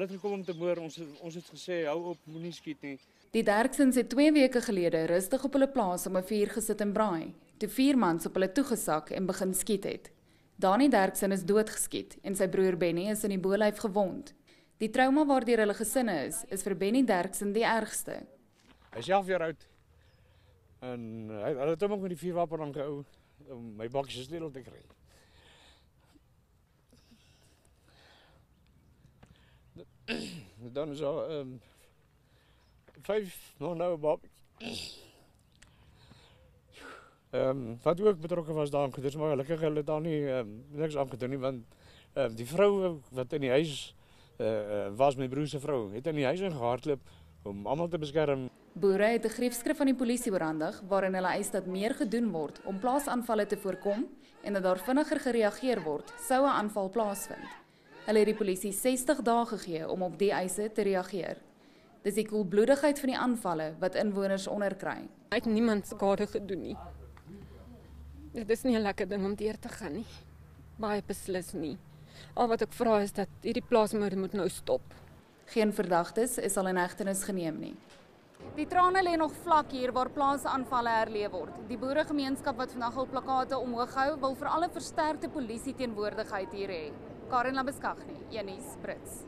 Hulle het gekom om te moer, ons het gesê, hou op, moenie skiet nie. Die Derksens het 2 weke gelede rustig op hulle plaas om 'n vuur gesit en braai, toe 4 mans op hulle toegesak en begin skiet het. Dani Derksen is doodgeskiet en sy broer Benny is in die bolyf gewond. Die trauma waardeur hulle gesinne is vir Benny Derksen die ergste. Hy is 11 jaar oud en hulle het hom ook met die vuurwapen aangehou om my bakkie se sleutel te kry. Dan is daar 5 nog nou babetjies. Wat ook betrokke was daarin gedoen, maar gelukkig hulle daar nie niks aangedoen nie, want die vrou wat in die huis was, my broer se vrou, het in die huis ingehardloop om almal te beskerm. Boere het 'n griefskrif aan die polisie oorhandig waarin hulle eis dat meer gedoen word om plaasaanvalle te voorkom en dat daar vinniger gereageer word sou 'n aanval plaasvind. Hulle het die polisie 60 dae gegee om op die eise te reageer. Dis die koelbloedigheid van die aanvalle wat inwoners onderkry. Hy het niemand skade gedoen nie. Dit is nie 'n lekker ding om deur te gaan nie. Baie beslis nie. Al wat ek vra is dat hierdie plaasmoorde moet nou stop. Geen verdagtes is al in hegtenis geneem nie. Die trane lê nog vlak hier waar plaasaanvalle herleef word. Die boeregemeenskap wat vandag al plakate omhoog hou, wil vir alle versterkte polisie teenwoordigheid hier hê. Karen Labeskagni, Een Nuus, Brits.